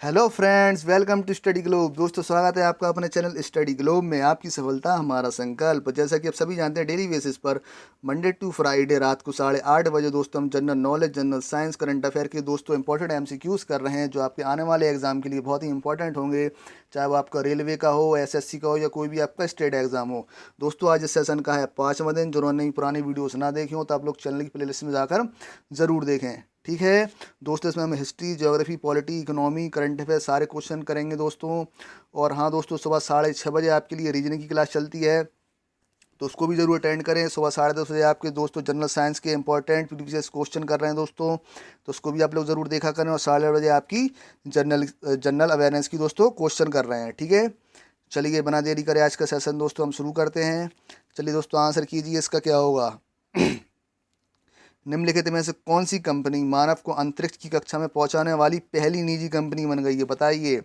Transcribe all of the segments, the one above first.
Hello friends, welcome to study globe. दोस्तों, स्वागत है आपका अपने चैनल स्टडी ग्लोब में। आपकी सफलता हमारा संकल्प। जैसा कि आप सभी जानते हैं, डेली बेसिस पर मंडे टू फ्राइडे रात को 8:30 बजे दोस्तों हम general knowledge, general science, current affair के दोस्तों इंपॉर्टेंट एमसीक्यूज़ कर रहे हैं, जो आपके आने वाले एग्जाम के लिए बहुत ही इंपॉर्टेंट होंगे। चाहे वो आपका रेलवे का हो, एसएससी का हो, या कोई भी आपका स्टेट एग्जाम हो। दोस्तों, आज इस सेशन का है 5वां दिन। जिन्होंने पुरानी वीडियोस ना देखी हो तो आप लोग चैनल की प्लेलिस्ट में जाकर ज़रूर देखें, ठीक है दोस्तों। इसमें हम history, geography, polity, economy, current affair सारे क्वेश्चन करेंगे दोस्तों। और हाँ दोस्तों, सुबह 6:30 बजे आपके लिए रीजनिंग की क्लास चलती है, तो उसको भी जरूर अटेंड करें। सुबह 10:30 बजे आपके दोस्तों जनरल साइंस के इंपॉर्टेंट प्रीवियस क्वेश्चन कर रहे हैं दोस्तों, तो उसको भी आप लोग ज़रूर देखा करें। और 8:30 बजे आपकी जनरल जनरल अवेयरनेस की दोस्तों क्वेश्चन कर रहे हैं, ठीक है। चलिए, बिना देरी करे आज का सेशन दोस्तों हम शुरू करते हैं। चलिए दोस्तों, आंसर कीजिए, इसका क्या होगा। निम्नलिखित में से कौन सी कंपनी मानव को अंतरिक्ष की कक्षा में पहुंचाने वाली पहली निजी कंपनी बन गई है, बताइए।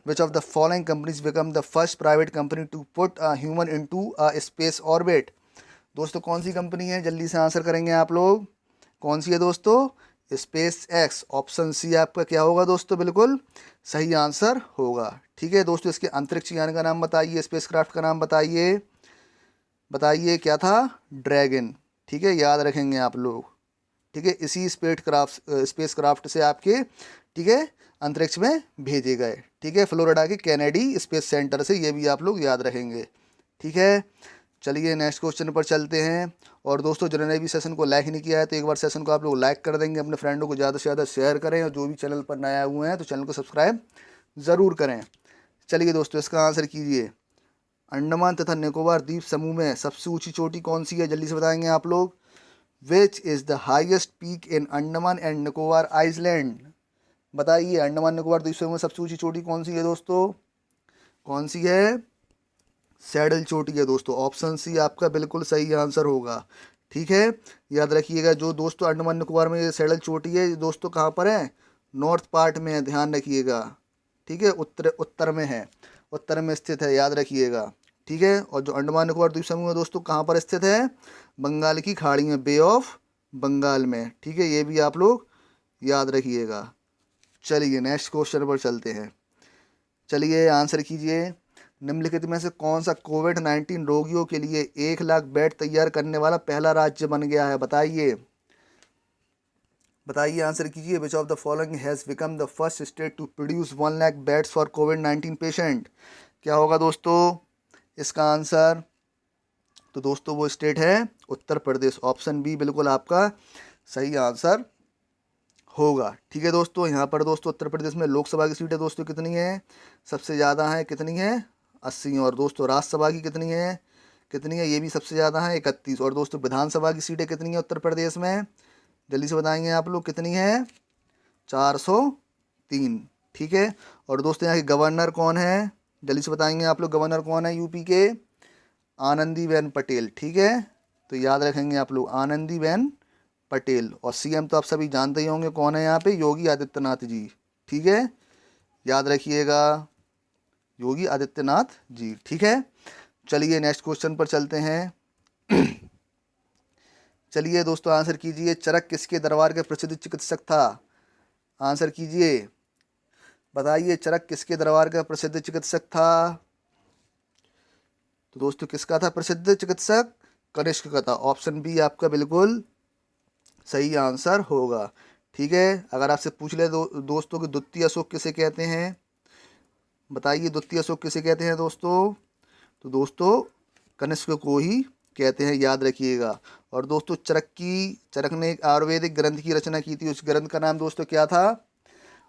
Which of the following companies become the first private company to put a human into a space orbit. दोस्तों, कौन सी कंपनी है, जल्दी से आंसर करेंगे आप लोग। कौन सी है दोस्तों? Space x. ऑप्शन सी आपका क्या होगा दोस्तों, बिल्कुल सही आंसर होगा, ठीक है दोस्तों। इसके अंतरिक्ष यान का नाम बताइए, स्पेस क्राफ्ट का नाम बताइए। बताइए क्या था? ड्रैगन, ठीक है, याद रखेंगे आप लोग, ठीक है। इसी स्पेस क्राफ्ट से आपके, ठीक है, अंतरिक्ष में भेजे गए, ठीक है, फ्लोरिडा के कैनेडी स्पेस सेंटर से। ये भी आप लोग याद रखेंगे, ठीक है। चलिए नेक्स्ट क्वेश्चन पर चलते हैं। और दोस्तों, जिन्होंने भी सेशन को लाइक नहीं किया है तो एक बार सेशन को आप लोग लाइक कर देंगे, अपने फ्रेंडों को ज़्यादा से ज़्यादा शेयर करें। और जो भी चैनल पर नया हुए हैं तो चैनल को सब्सक्राइब ज़रूर करें। चलिए दोस्तों, इसका आंसर कीजिए। अंडमान तथा निकोबार द्वीप समूह में सबसे ऊंची चोटी कौन सी है, जल्दी से बताएंगे आप लोग। Which is the highest peak in Andaman and Nicobar island. बताइए, अंडमान निकोबार द्वीप समूह में सबसे ऊंची चोटी कौन सी है दोस्तों? कौन सी है? सैडल चोटी है दोस्तों। ऑप्शन सी आपका बिल्कुल सही आंसर होगा, ठीक है। याद रखिएगा, जो दोस्तों अंडमान निकोबार में ये सैडल चोटी है, ये दोस्तों कहाँ पर है? नॉर्थ पार्ट में है, ध्यान रखिएगा, ठीक है। उत्तर उत्तर में है, उत्तर में स्थित है, याद रखिएगा, ठीक है। और जो अंडमान निकोबार द्वीप समूह है दोस्तों, कहाँ पर स्थित है? बंगाल की खाड़ी में, बे ऑफ बंगाल में, ठीक है। ये भी आप लोग याद रखिएगा। चलिए नेक्स्ट क्वेश्चन पर चलते हैं। चलिए आंसर कीजिए। निम्नलिखित में से कौन सा कोविड-19 रोगियों के लिए 1 लाख बेड तैयार करने वाला पहला राज्य बन गया है, बताइए। बताइए, आंसर कीजिए। Which of the following has become the first state to produce 1 lakh beds for कोविड-19 पेशेंट। क्या होगा दोस्तों इसका आंसर? तो दोस्तों वो स्टेट है उत्तर प्रदेश। ऑप्शन बी बिल्कुल आपका सही आंसर होगा, ठीक है दोस्तों। यहाँ पर दोस्तों उत्तर प्रदेश में लोकसभा की सीटें दोस्तों कितनी है? सबसे ज़्यादा है, कितनी है? 80। और दोस्तों राज्यसभा की कितनी है? कितनी है? ये भी सबसे ज़्यादा है, 31। और दोस्तों विधानसभा की सीटें कितनी है उत्तर प्रदेश में? जल्दी से बताएंगे आप लोग, कितनी है? 403, ठीक है। और दोस्तों यहाँ के गवर्नर कौन है? जल्दी से बताएंगे आप लोग, गवर्नर कौन है यूपी के? आनंदीबेन पटेल, ठीक है। तो याद रखेंगे आप लोग, आनंदीबेन पटेल। और सीएम तो आप सभी जानते ही होंगे कौन है यहाँ पे, योगी आदित्यनाथ जी, ठीक है, याद रखिएगा, योगी आदित्यनाथ जी, ठीक है। चलिए नेक्स्ट क्वेश्चन पर चलते हैं। चलिए दोस्तों, आंसर कीजिए। चरक किसके दरबार के प्रसिद्ध चिकित्सक था? आंसर कीजिए, बताइए, चरक किसके दरबार का प्रसिद्ध चिकित्सक था? तो दोस्तों किसका था प्रसिद्ध चिकित्सक? कनिष्क का था। ऑप्शन बी आपका बिल्कुल सही आंसर होगा, ठीक है। अगर आपसे पूछ ले दोस्तों कि द्वितीय अशोक किसे कहते हैं, बताइए द्वितीय अशोक किसे कहते हैं दोस्तों? तो दोस्तों कनिष्क को ही कहते हैं, याद रखिएगा। और दोस्तों चरक ने एक आयुर्वेदिक ग्रंथ की रचना की थी, उस ग्रंथ का नाम दोस्तों क्या था?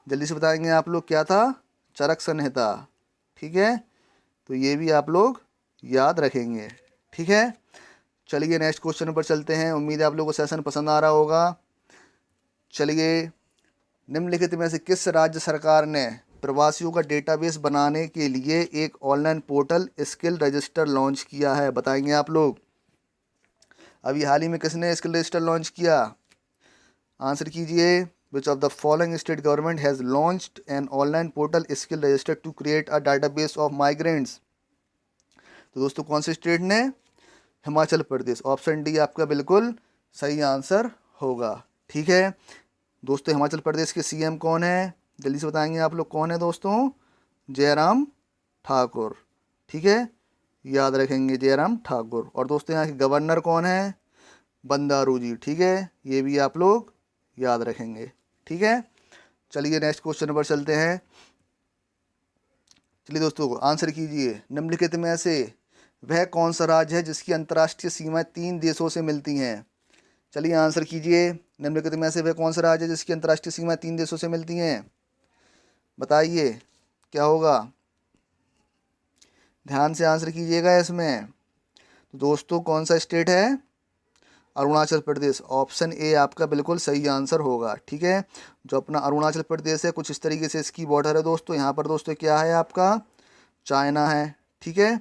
जल्दी से बताएंगे आप लोग, क्या था? चरक संहिता, ठीक है। तो ये भी आप लोग याद रखेंगे, ठीक है। चलिए नेक्स्ट क्वेश्चन पर चलते हैं। उम्मीद है आप लोगों को सेशन पसंद आ रहा होगा। चलिए, निम्नलिखित में से किस राज्य सरकार ने प्रवासियों का डेटाबेस बनाने के लिए एक online portal skill register launch किया है, बताएंगे आप लोग। अभी हाल ही में किसने स्किल रजिस्टर लॉन्च किया? आंसर कीजिए। Which of the following state government has launched an online portal skill register to create a database of migrants. तो दोस्तों कौन से स्टेट ने? हिमाचल प्रदेश। ऑप्शन डी आपका बिल्कुल सही आंसर होगा, ठीक है दोस्तों। हिमाचल प्रदेश के सीएम कौन है? जल्दी से बताएंगे आप लोग कौन है दोस्तों? जयराम ठाकुर। ठीक है, याद रखेंगे जयराम ठाकुर। और दोस्तों यहाँ के गवर्नर कौन है? बंदारू जी। ठीक है, ये भी आप लोग याद रखेंगे। ठीक है, चलिए नेक्स्ट क्वेश्चन पर चलते हैं। चलिए दोस्तों आंसर कीजिए, निम्नलिखित में से वह कौन सा राज्य है जिसकी अंतर्राष्ट्रीय सीमाएं 3 देशों से मिलती हैं? चलिए आंसर कीजिए, निम्नलिखित में से वह कौन सा राज्य है जिसकी अंतर्राष्ट्रीय सीमाएं 3 देशों से मिलती हैं? बताइए क्या होगा? ध्यान से आंसर कीजिएगा इसमें। तो दोस्तों कौन सा स्टेट है? अरुणाचल प्रदेश। ऑप्शन ए आपका बिल्कुल सही आंसर होगा। ठीक है, जो अपना अरुणाचल प्रदेश है कुछ इस तरीके से इसकी बॉर्डर है दोस्तों। यहाँ पर दोस्तों क्या है आपका? चाइना है। ठीक है,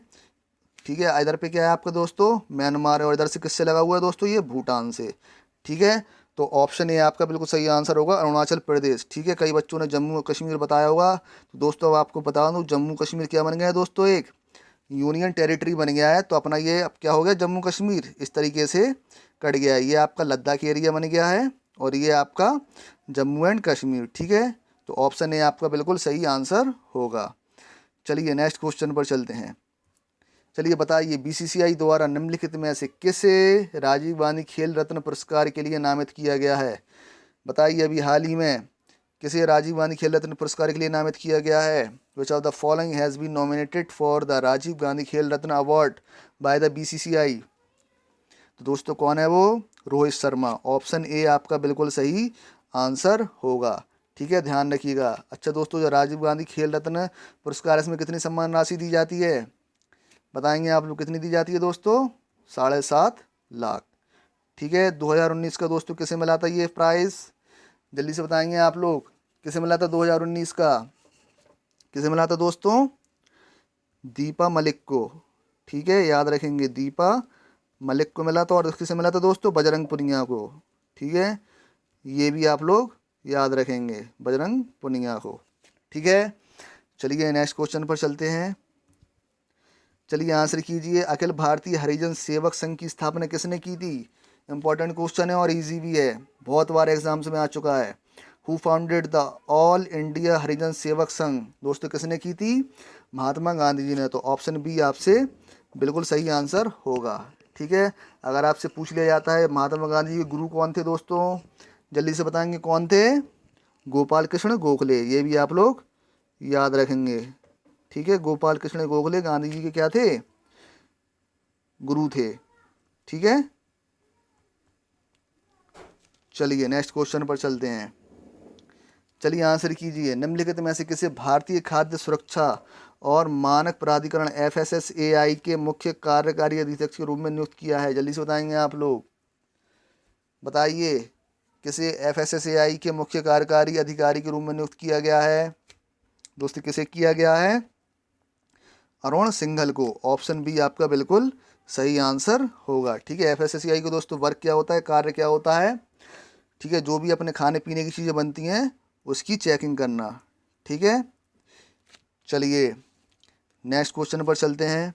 ठीक है, इधर पे क्या है आपका दोस्तों? म्यांमार है। और इधर से किससे लगा हुआ है दोस्तों? ये भूटान से। ठीक है, तो ऑप्शन ए आपका बिल्कुल सही आंसर होगा, अरुणाचल प्रदेश। ठीक है, कई बच्चों ने जम्मू कश्मीर बताया होगा, तो दोस्तों अब आपको बता दूं जम्मू कश्मीर क्या बन गया है दोस्तों? एक यूनियन टेरिटरी बन गया है। तो अपना ये अब क्या हो गया? जम्मू कश्मीर इस तरीके से कट गया है। ये आपका लद्दाख एरिया बन गया है और ये आपका जम्मू एंड कश्मीर। ठीक है, तो ऑप्शन ए आपका बिल्कुल सही आंसर होगा। चलिए नेक्स्ट क्वेश्चन पर चलते हैं। चलिए बताइए, बीसीसीआई द्वारा निम्नलिखित में से किसे राजीव गांधी खेल रत्न पुरस्कार के लिए नामित किया गया है? बताइए, अभी हाल ही में किसे राजीव गांधी खेल रत्न पुरस्कार के लिए नामित किया गया है? Which of the following has been nominated for the Rajiv Gandhi Khel Ratna award by the BCCI? तो दोस्तों कौन है वो? रोहित शर्मा। ऑप्शन ए आपका बिल्कुल सही आंसर होगा। ठीक है, ध्यान रखिएगा। अच्छा दोस्तों, जो राजीव गांधी खेल रत्न पुरस्कार इसमें कितनी सम्मान राशि दी जाती है? बताएंगे आप लोग कितनी दी जाती है दोस्तों? 7.5 लाख। ठीक है, 2019 का दोस्तों किसे मिला था ये प्राइज़? जल्दी से बताएंगे आप लोग किसे मिला था 2019 का? किसे मिला था दोस्तों? दीपा मलिक को। ठीक है, याद रखेंगे, दीपा मलिक को मिला था। और किसे मिला था दोस्तों? बजरंग पुनिया को। ठीक है, ये भी आप लोग याद रखेंगे, बजरंग पुनिया को। ठीक है, चलिए नेक्स्ट क्वेश्चन पर चलते हैं। चलिए आंसर कीजिए, अखिल भारतीय हरिजन सेवक संघ की स्थापना किसने की थी? इंपॉर्टेंट क्वेश्चन है और इजी भी है, बहुत बार एग्जाम्स में आ चुका है। Who founded the All India Harijan Sevak Sangh? दोस्तों किसने की थी? महात्मा गांधी जी ने। तो ऑप्शन बी आपसे बिल्कुल सही आंसर होगा। ठीक है, अगर आपसे पूछ लिया जाता है महात्मा गांधी के गुरु कौन थे दोस्तों, जल्दी से बताएंगे कौन थे? गोपाल कृष्ण गोखले। ये भी आप लोग याद रखेंगे। ठीक है, गोपाल कृष्ण गोखले गांधी जी के क्या थे? गुरु थे। ठीक है, चलिए नेक्स्ट क्वेश्चन पर चलते हैं। चलिए आंसर कीजिए, निम्नलिखित में से किसे भारतीय खाद्य सुरक्षा और मानक प्राधिकरण FSSAI के मुख्य कार्यकारी अधीक्षक के रूप में नियुक्त किया है? जल्दी से बताएंगे आप लोग। बताइए, किसे FSSAI के मुख्य कार्यकारी अधिकारी के रूप में नियुक्त किया गया है? दोस्तों किसे किया गया है? अरुण सिंघल को। ऑप्शन बी आपका बिल्कुल सही आंसर होगा। ठीक है, FSSAI को दोस्तों वर्क क्या होता है, कार्य क्या होता है? ठीक है, जो भी अपने खाने पीने की चीज़ें बनती हैं उसकी चेकिंग करना। ठीक है, चलिए नेक्स्ट क्वेश्चन पर चलते हैं।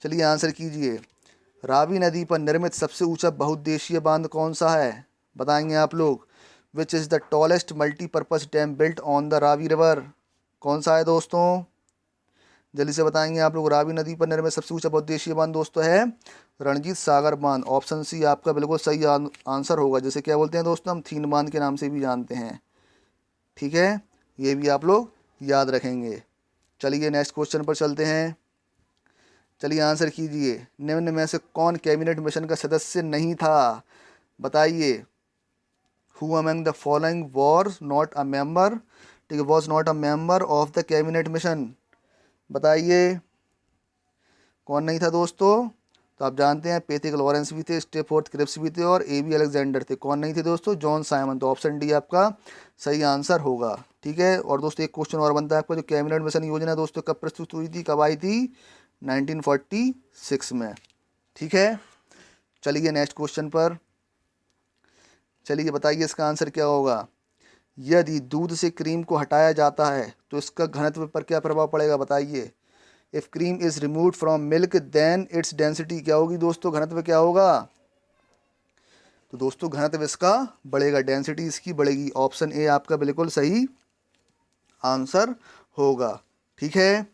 चलिए आंसर कीजिए, रावी नदी पर निर्मित सबसे ऊंचा बहुउद्देशीय बांध कौन सा है? बताएंगे आप लोग। Which is the tallest multipurpose dam built on the Ravi river? कौन सा है दोस्तों? जल्दी से बताएंगे आप लोग। रावी नदी पर निर्मित सबसे ऊंचा बहुउद्देशीय बांध दोस्तों है रणजीत सागर बांध। ऑप्शन सी आपका बिल्कुल सही आंसर होगा, जिसे क्या बोलते हैं दोस्तों? हम थीन बांध के नाम से भी जानते हैं। ठीक है, ये भी आप लोग याद रखेंगे। चलिए नेक्स्ट क्वेश्चन पर चलते हैं। चलिए आंसर कीजिए, निम्न में से कौन कैबिनेट मिशन का सदस्य नहीं था? बताइए, who among the following was not a member? ठीक है, was not a member of the cabinet mission? बताइए कौन नहीं था दोस्तों? तो आप जानते हैं पैथिक लॉरेंस भी थे, स्टेफोर्थ क्रिप्स भी थे और AB अलेक्जेंडर थे। कौन नहीं थे दोस्तों? John Simon. तो ऑप्शन डी आपका सही आंसर होगा। ठीक है, और दोस्तों एक क्वेश्चन और बनता है आपका, जो कैबिनेट मिशन योजना दोस्तों कब प्रस्तुत हुई थी, कब आई थी? 1946 में। ठीक है, चलिए नेक्स्ट क्वेश्चन पर। चलिए बताइए इसका आंसर क्या होगा? यदि दूध से क्रीम को हटाया जाता है तो इसका घनत्व पर क्या प्रभाव पड़ेगा? बताइए। If cream is removed from milk then its density क्या होगी दोस्तों? घनत्व क्या होगा? तो दोस्तों घनत्व इसका बढ़ेगा, डेंसिटी इसकी बढ़ेगी। ऑप्शन ए आपका बिल्कुल सही आंसर होगा। ठीक है,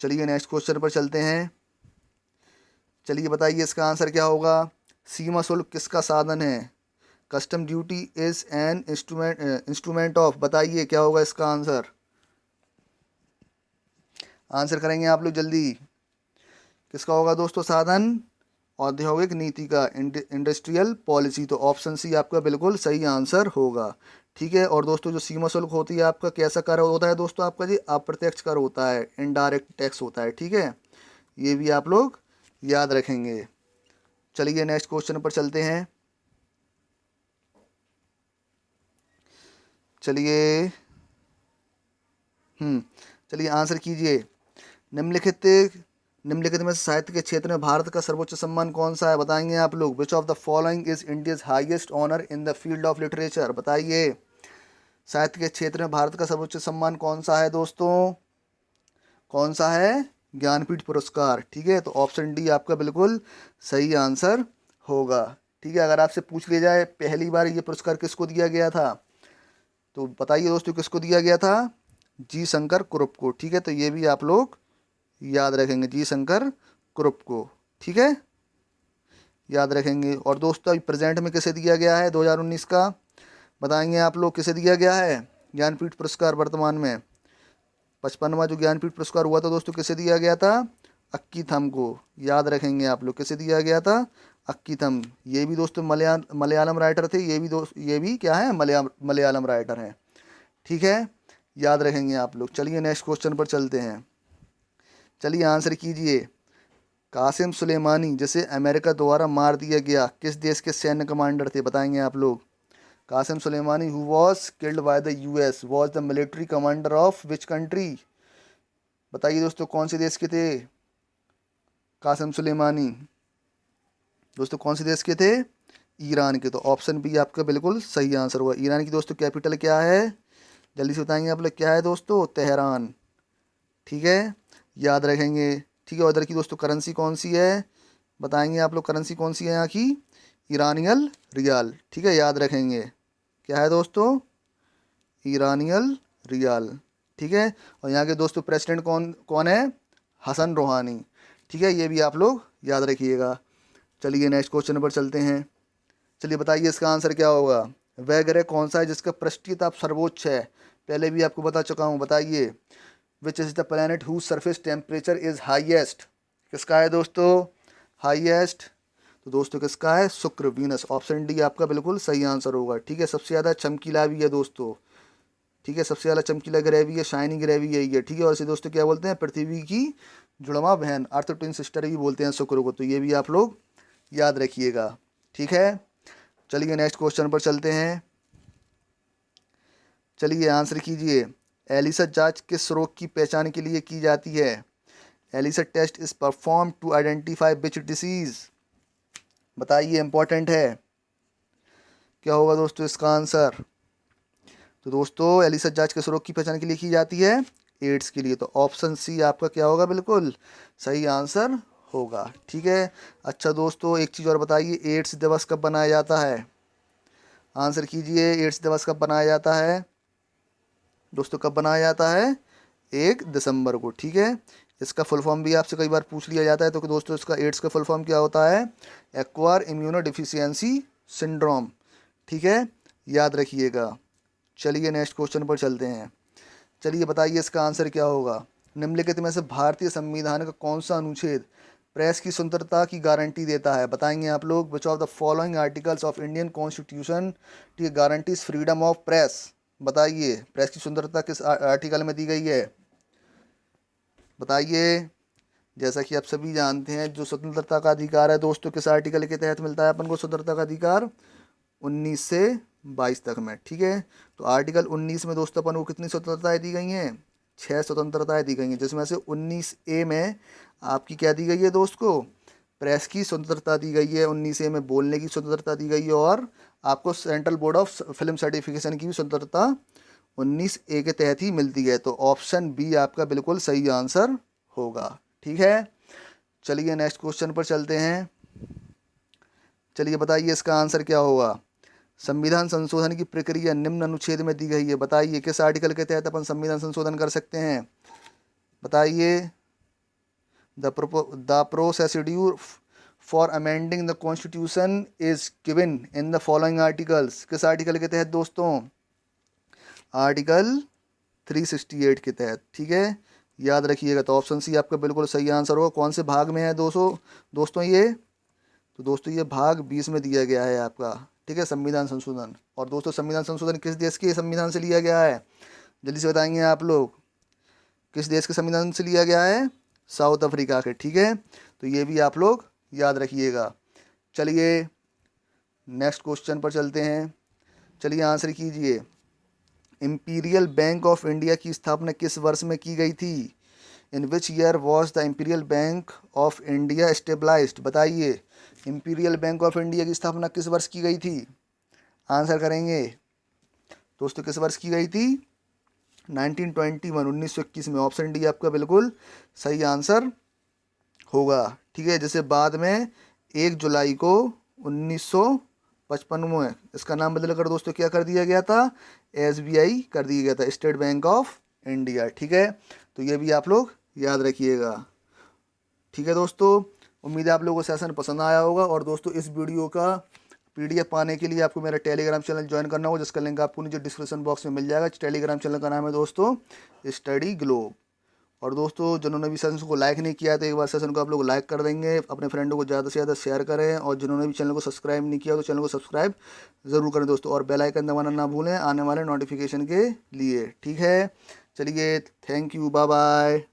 चलिए नेक्स्ट क्वेश्चन पर चलते हैं। चलिए बताइए इसका आंसर क्या होगा। सीमा शुल्क किसका साधन है? Custom duty is an instrument of, बताइए क्या होगा इसका आंसर। आंसर करेंगे आप लोग जल्दी। किसका होगा दोस्तों साधन? औद्योगिक नीति का, इंडस्ट्रियल पॉलिसी। तो ऑप्शन सी आपका बिल्कुल सही आंसर होगा। ठीक है, और दोस्तों जो सीमा शुल्क होती है आपका कैसा कर होता है दोस्तों? आपका जी अप्रत्यक्ष कर होता है, इनडायरेक्ट टैक्स होता है। ठीक है, ये भी आप लोग याद रखेंगे। चलिए नेक्स्ट क्वेश्चन पर चलते हैं। चलिए चलिए आंसर कीजिए। निम्नलिखित निम्नलिखित में से साहित्य के क्षेत्र में भारत का सर्वोच्च सम्मान कौन सा है? बताएंगे आप लोग। Which of the following is India's highest honour in the field of literature? बताइए साहित्य के क्षेत्र में भारत का सर्वोच्च सम्मान कौन सा है दोस्तों? कौन सा है? ज्ञानपीठ पुरस्कार। ठीक है, तो ऑप्शन डी आपका बिल्कुल सही आंसर होगा। ठीक है, अगर आपसे पूछ लिया जाए पहली बार ये पुरस्कार किसको दिया गया था, तो बताइए दोस्तों किसको दिया गया था? जी शंकर कुरुप को। ठीक है, तो ये भी आप लोग याद रखेंगे, जी शंकर कुरुप को। ठीक है, याद रखेंगे। और दोस्तों अभी प्रेजेंट में किसे दिया गया है 2019 का? बताएंगे आप लोग किसे दिया गया है ज्ञानपीठ पुरस्कार वर्तमान में? 55वां जो ज्ञानपीठ पुरस्कार हुआ था दोस्तों किसे दिया गया था? अक्की थम को। याद रखेंगे आप लोग किसे दिया गया था? अक्की थम। ये भी दोस्तों मलयालम राइटर थे। ये भी क्या है? मलयालम राइटर हैं। ठीक है, याद रखेंगे आप लोग। चलिए नेक्स्ट क्वेश्चन पर चलते हैं। चलिए आंसर कीजिए। कासिम सुलेमानी जिसे अमेरिका द्वारा मार दिया गया किस देश के सैन्य कमांडर थे? बताएंगे आप लोग। Qasem Soleimani who was killed by the US was the military commander of which country? बताइए दोस्तों कौन से देश के थे कासिम सुलेमानी? दोस्तों कौन से देश के थे? ईरान के। तो ऑप्शन बी आपका बिल्कुल सही आंसर हुआ। ईरान की दोस्तों कैपिटल क्या है? जल्दी से बताएंगे आप लोग क्या है दोस्तों? तेहरान। ठीक है, याद रखेंगे। ठीक है, उधर की दोस्तों करेंसी कौन सी है? बताएंगे आप लोग करेंसी कौन सी है यहाँ की? ईरानियल रियाल। ठीक है, याद रखेंगे। क्या है दोस्तों? ईरानियल रियाल। ठीक है, और यहाँ के दोस्तों प्रेसिडेंट कौन कौन है? हसन रूहानी। ठीक है, ये भी आप लोग याद रखिएगा। चलिए नेक्स्ट क्वेश्चन पर चलते हैं। चलिए बताइए इसका आंसर क्या होगा। वह ग्रह कौन सा है जिसका पृष्ठीय ताप सर्वोच्च है? पहले भी आपको बता चुका हूँ, बताइए। Which is the planet whose surface temperature is highest? किसका है दोस्तों हाईएस्ट? तो दोस्तों किसका है? शुक्र, वीनस। ऑप्शन डी आपका बिल्कुल सही आंसर होगा। ठीक है, सबसे ज़्यादा चमकीला भी है दोस्तों। ठीक है, सबसे ज़्यादा चमकीला ग्रह भी है, शाइनी ग्रह भी यही है। ठीक है, और इसे दोस्तों क्या बोलते हैं? पृथ्वी की जुड़वा बहन, अर्थ ट्विन सिस्टर भी बोलते हैं शुक्र को। तो ये भी आप लोग याद रखिएगा। ठीक है, चलिए नेक्स्ट क्वेश्चन पर चलते हैं। चलिए आंसर कीजिए। एलिसा जांच किस रोग की पहचान के लिए की जाती है? ELISA test is perform to identify which disease? बताइए, इंपॉर्टेंट है। क्या होगा दोस्तों इसका आंसर? तो दोस्तों एलिसा जांच किस रोग की पहचान के लिए की जाती है? एड्स के लिए। तो ऑप्शन सी आपका क्या होगा? बिल्कुल सही आंसर होगा। ठीक है, अच्छा दोस्तों एक चीज़ और बताइए, एड्स दिवस कब मनाया जाता है? आंसर कीजिए, एड्स दिवस कब मनाया जाता है दोस्तों? कब बनाया जाता है? 1 दिसंबर को। ठीक है, इसका फुल फॉर्म भी आपसे कई बार पूछ लिया जाता है। तो दोस्तों इसका एड्स का फुल फॉर्म क्या होता है? Acquire immuno deficiency syndrome. ठीक है, याद रखिएगा। चलिए नेक्स्ट क्वेश्चन पर चलते हैं। चलिए बताइए इसका आंसर क्या होगा। निम्नलिखित में से भारतीय संविधान का कौन सा अनुच्छेद प्रेस की स्वतंत्रता की गारंटी देता है? बताएंगे आप लोग। Which of the following articles of Indian constitution T guarantees freedom of press? बताइए प्रेस की स्वतंत्रता किस आर्टिकल में दी गई है? बताइए। जैसा कि आप सभी जानते हैं जो स्वतंत्रता का अधिकार है दोस्तों किस आर्टिकल के तहत मिलता है अपन को स्वतंत्रता का अधिकार? 19 से 22 तक में। ठीक है, तो आर्टिकल 19 में दोस्तों अपन को कितनी स्वतंत्रताएं दी गई हैं? 6 स्वतंत्रताएं दी गई हैं, जिसमें से 19A में आपकी क्या दी गई है दोस्त को? प्रेस की स्वतंत्रता दी गई है। 19A में बोलने की स्वतंत्रता दी गई है, और आपको central board of film certification की भी स्वतंत्रता 19A के तहत ही मिलती है। तो ऑप्शन बी आपका बिल्कुल सही आंसर होगा। ठीक है, चलिए नेक्स्ट क्वेश्चन पर चलते हैं। चलिए बताइए इसका आंसर क्या होगा। संविधान संशोधन की प्रक्रिया निम्न अनुच्छेद में दी गई है, बताइए किस आर्टिकल के तहत अपन संविधान संशोधन कर सकते हैं, बताइए। The procedure for amending the constitution is given in the following articles, किस आर्टिकल के तहत दोस्तों, आर्टिकल 368 के तहत, ठीक है, याद रखिएगा। तो ऑप्शन सी आपका बिल्कुल सही आंसर होगा। कौन से भाग में है दोस्तों ये, तो दोस्तों ये भाग 20 में दिया गया है आपका, ठीक है, संविधान संशोधन। और दोस्तों संविधान संशोधन किस देश के संविधान से लिया गया है, जल्दी से बताएंगे आप लोग, किस देश के संविधान से लिया गया है, साउथ अफ्रीका के, ठीक है। तो ये भी आप लोग याद रखिएगा। चलिए नेक्स्ट क्वेश्चन पर चलते हैं, चलिए आंसर कीजिए। इंपीरियल बैंक ऑफ इंडिया की स्थापना किस वर्ष में की गई थी, in which year was the Imperial Bank of India established, बताइए इंपीरियल बैंक ऑफ इंडिया की स्थापना किस वर्ष की गई थी, आंसर करेंगे दोस्तों, किस वर्ष की गई थी, 1921, 1921 में। ऑप्शन डी आपका बिल्कुल सही आंसर होगा, ठीक है। जैसे बाद में 1 जुलाई को 1955 में इसका नाम बदल कर दोस्तों क्या कर दिया गया था, SBI कर दिया गया था, स्टेट बैंक ऑफ इंडिया, ठीक है। तो ये भी आप लोग याद रखिएगा, ठीक है दोस्तों। उम्मीद है आप लोगों को सेशन पसंद आया होगा। और दोस्तों इस वीडियो का PDF पाने के लिए आपको मेरा टेलीग्राम चैनल ज्वाइन करना होगा, जिसका लिंक आपको नीचे डिस्क्रिप्शन बॉक्स में मिल जाएगा। टेलीग्राम चैनल का नाम है दोस्तों स्टडी ग्लोब। और दोस्तों जिन्होंने भी सेशन को लाइक नहीं किया तो एक बार सेशन को आप लोग लाइक कर देंगे, अपने फ्रेंडों को ज़्यादा से ज़्यादा शेयर करें। और जिन्होंने भी चैनल को सब्सक्राइब नहीं किया तो चैनल को सब्सक्राइब ज़रूर करें दोस्तों, और बेल आइकन दबाना ना भूलें आने वाले नोटिफिकेशन के लिए, ठीक है। चलिए थैंक यू, बाय बाय।